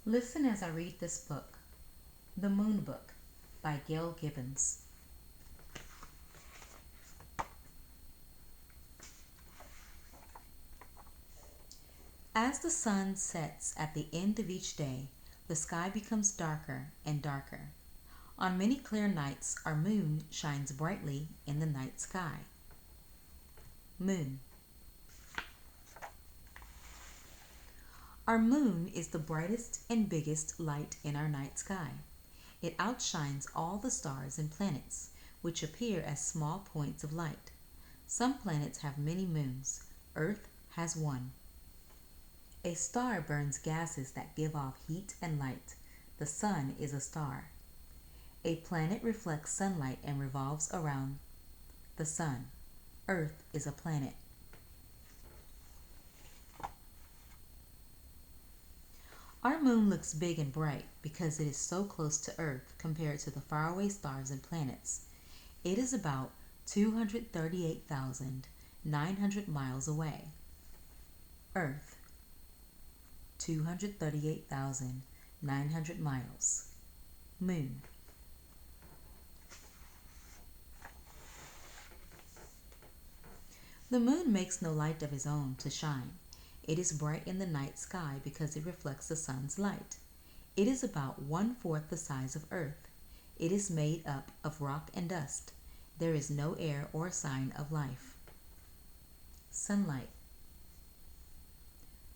Listen as I read this book, The Moon Book by Gail Gibbons. As the sun sets at the end of each day, the sky becomes darker and darker. On many clear nights, our moon shines brightly in the night sky. Moon. Our moon is the brightest and biggest light in our night sky. It outshines all the stars and planets, which appear as small points of light. Some planets have many moons. Earth has one. A star burns gases that give off heat and light. The sun is a star. A planet reflects sunlight and revolves around the sun. Earth is a planet. Our moon looks big and bright because it is so close to Earth compared to the faraway stars and planets. It is about 238,900 miles away. Earth, 238,900 miles. Moon. The moon makes no light of its own to shine. It is bright in the night sky because it reflects the sun's light. It is about 1/4 the size of Earth. It is made up of rock and dust. There is no air or sign of life. Sunlight.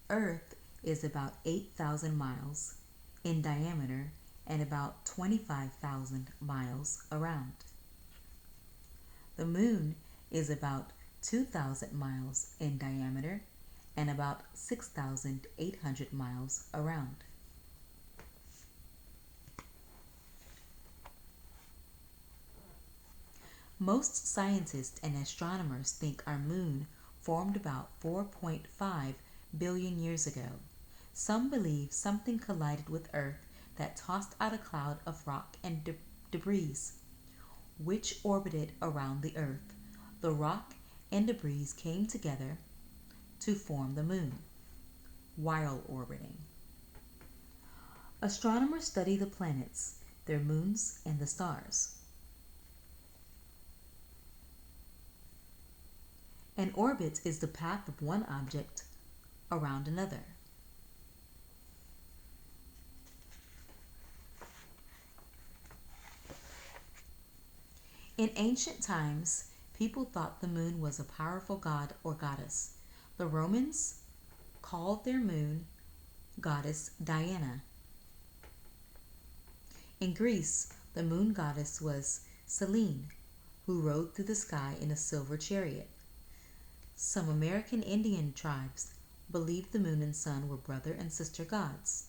Earth is about 8,000 miles in diameter and about 25,000 miles around. The moon is about 2,000 miles in diameter and about 6,800 miles around. Most scientists and astronomers think our moon formed about 4.5 billion years ago. Some believe something collided with Earth that tossed out a cloud of rock and debris, which orbited around the Earth. The rock and debris came together to form the moon while orbiting. Astronomers study the planets, their moons, and the stars. An orbit is the path of one object around another. In ancient times, people thought the moon was a powerful god or goddess. The Romans called their moon goddess Diana. In Greece, the moon goddess was Selene, who rode through the sky in a silver chariot. Some American Indian tribes believed the moon and sun were brother and sister gods.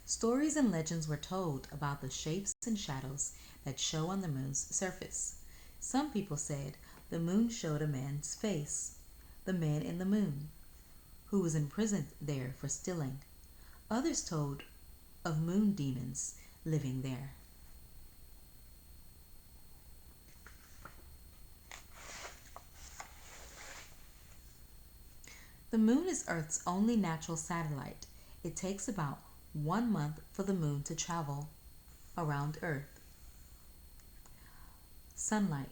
Stories and legends were told about the shapes and shadows that show on the moon's surface. Some people said the moon showed a man's face, the man in the moon, who was imprisoned there for stealing. Others told of moon demons living there. The moon is Earth's only natural satellite. It takes about 1 month for the moon to travel around Earth. Sunlight.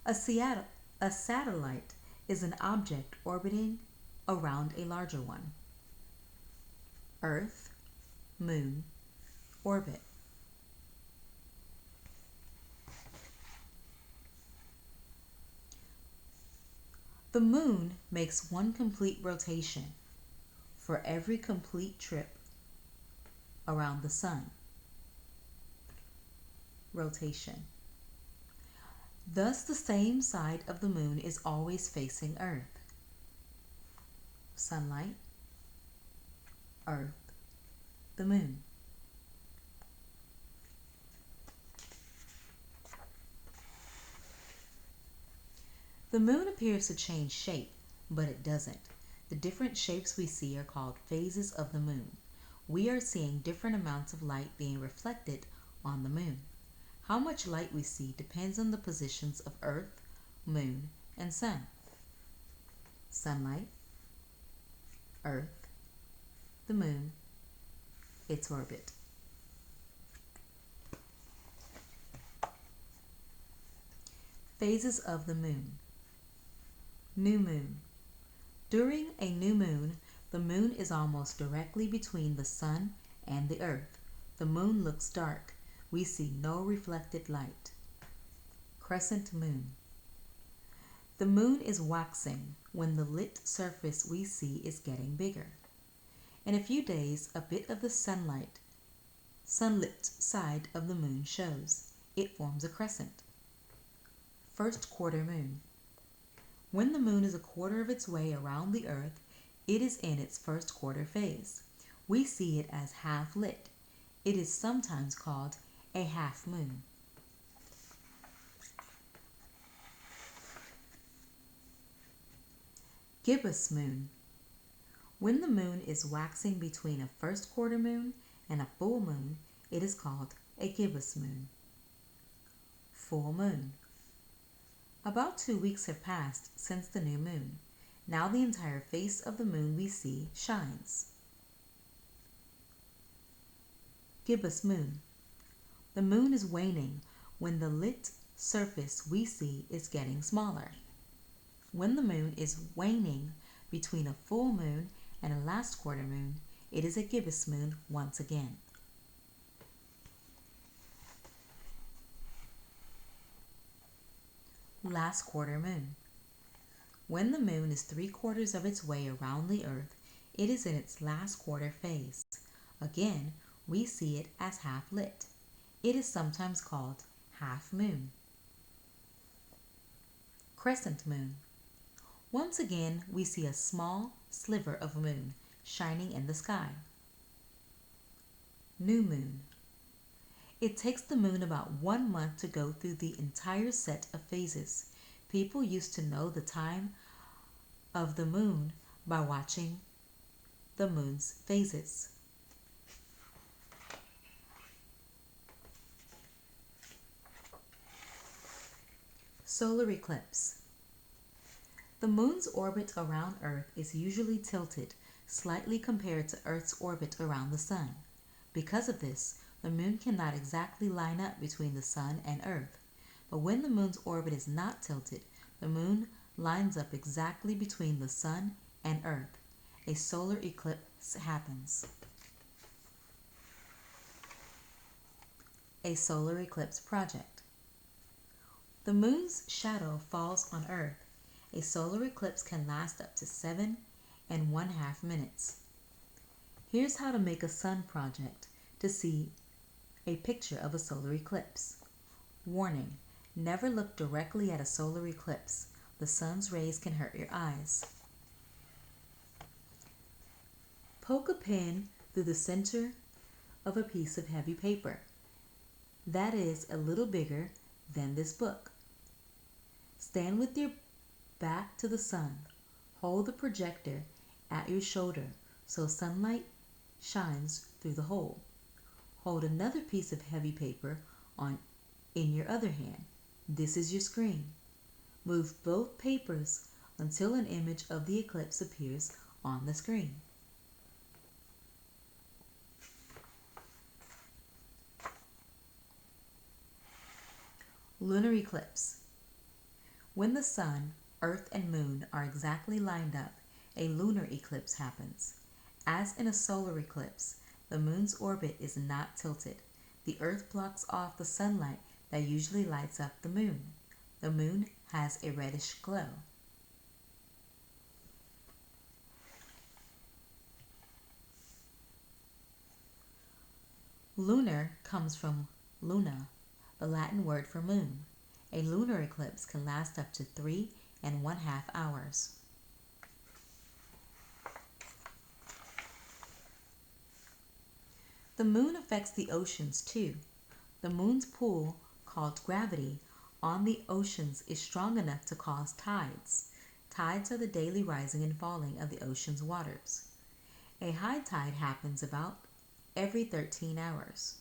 A satellite is an object orbiting around a larger one. Earth, moon, orbit. The moon makes one complete rotation for every complete trip around the sun. Rotation. Thus, the same side of the moon is always facing Earth. Sunlight, Earth, the moon. The moon appears to change shape, but it doesn't. The different shapes we see are called phases of the moon. We are seeing different amounts of light being reflected on the moon. How much light we see depends on the positions of Earth, moon, and sun. sunlight, Earth, the moon, its orbit. Phases of the moon. New moon. During a new moon, the moon is almost directly between the sun and the earth. The moon looks dark. We see no reflected light. Crescent moon. The moon is waxing when the lit surface we see is getting bigger. In a few days, a bit of the sunlit side of the moon shows. It forms a crescent. First quarter moon. When the moon is a quarter of its way around the earth, it is in its first quarter phase. We see it as half lit. It is sometimes called a half moon. Gibbous moon. When the moon is waxing between a first quarter moon and a full moon, it is called a gibbous moon. Full moon. About 2 weeks have passed since the new moon. Now the entire face of the moon we see shines. Gibbous moon. The moon is waning when the lit surface we see is getting smaller. When the moon is waning between a full moon and a last quarter moon, it is a gibbous moon once again. Last quarter moon. When the moon is 3/4 of its way around the earth, it is in its last quarter phase. Again, we see it as half lit. It is sometimes called half moon. Crescent moon. Once again, we see a small sliver of moon shining in the sky. New moon. It takes the moon about 1 month to go through the entire set of phases. People used to know the time of the moon by watching the moon's phases. Solar eclipse. The moon's orbit around Earth is usually tilted slightly compared to Earth's orbit around the sun. Because of this, the moon cannot exactly line up between the sun and Earth. But when the moon's orbit is not tilted, the moon lines up exactly between the sun and Earth. A solar eclipse happens. A solar eclipse project. The moon's shadow falls on Earth. A solar eclipse can last up to 7½ minutes. Here's how to make a sun project to see a picture of a solar eclipse. Warning: never look directly at a solar eclipse. The sun's rays can hurt your eyes. Poke a pin through the center of a piece of heavy paper that is a little bigger than this book. Stand with your back to the sun. Hold the projector at your shoulder so sunlight shines through the hole. Hold another piece of heavy paper in your other hand. This is your screen. Move both papers until an image of the eclipse appears on the screen. Lunar eclipse. When the sun, earth, and moon are exactly lined up, a lunar eclipse happens. As in a solar eclipse, the moon's orbit is not tilted. The earth blocks off the sunlight that usually lights up the moon. The moon has a reddish glow. Lunar comes from luna, the Latin word for moon. A lunar eclipse can last up to 3½ hours. The moon affects the oceans too. The moon's pull, called gravity, on the oceans is strong enough to cause tides. Tides are the daily rising and falling of the ocean's waters. A high tide happens about every 13 hours.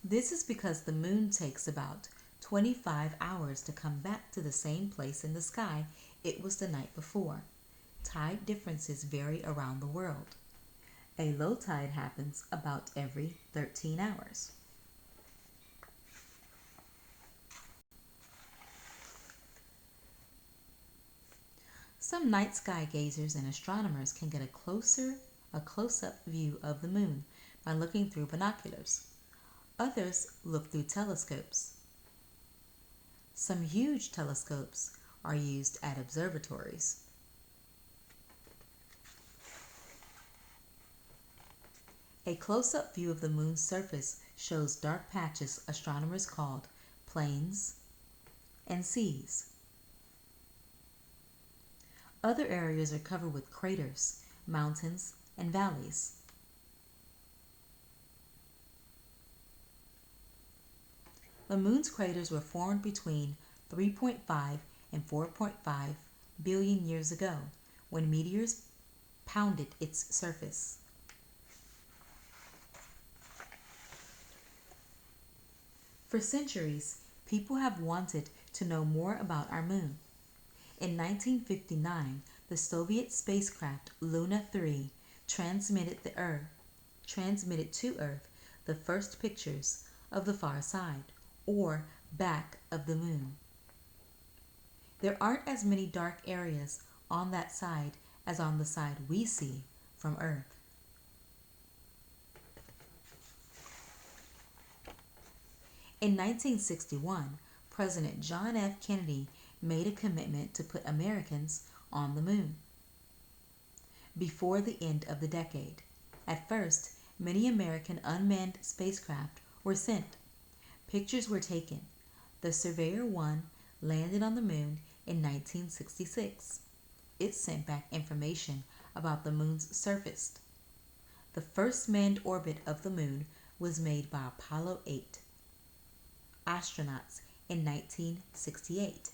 This is because the moon takes about 25 hours to come back to the same place in the sky it was the night before. Tide differences vary around the world. A low tide happens about every 13 hours. Some night sky gazers and astronomers can get a close-up view of the moon by looking through binoculars. Others look through telescopes. Some huge telescopes are used at observatories. A close-up view of the moon's surface shows dark patches astronomers called plains and seas. Other areas are covered with craters, mountains, and valleys. The moon's craters were formed between 3.5 and 4.5 billion years ago when meteors pounded its surface. For centuries, people have wanted to know more about our moon. In 1959, the Soviet spacecraft Luna 3 transmitted to Earth the first pictures of the far side, or back of the moon. There aren't as many dark areas on that side as on the side we see from Earth. In 1961, President John F. Kennedy made a commitment to put Americans on the moon before the end of the decade. At first, many American unmanned spacecraft were sent. Pictures were taken. The Surveyor 1 landed on the moon in 1966. It sent back information about the moon's surface. The first manned orbit of the moon was made by Apollo 8 astronauts in 1968.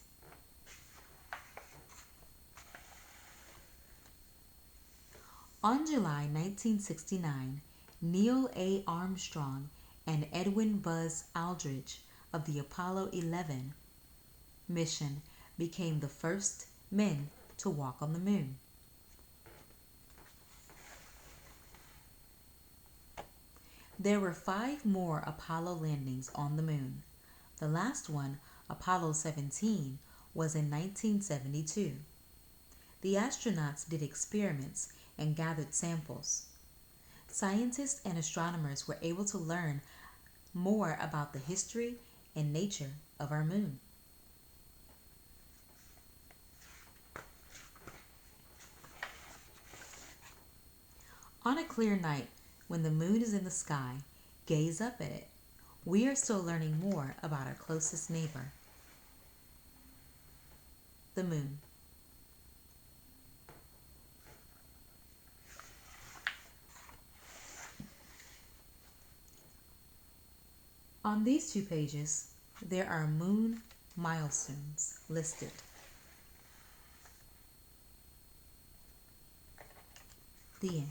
On July 1969, Neil A. Armstrong and Edwin Buzz Aldrin of the Apollo 11 mission became the first men to walk on the moon. There were 5 more Apollo landings on the moon. The last one, Apollo 17, was in 1972. The astronauts did experiments and gathered samples. Scientists and astronomers were able to learn more about the history and nature of our moon. On a clear night, when the moon is in the sky, gaze up at it. We are still learning more about our closest neighbor, the moon. On these 2 pages, there are moon milestones listed. The end.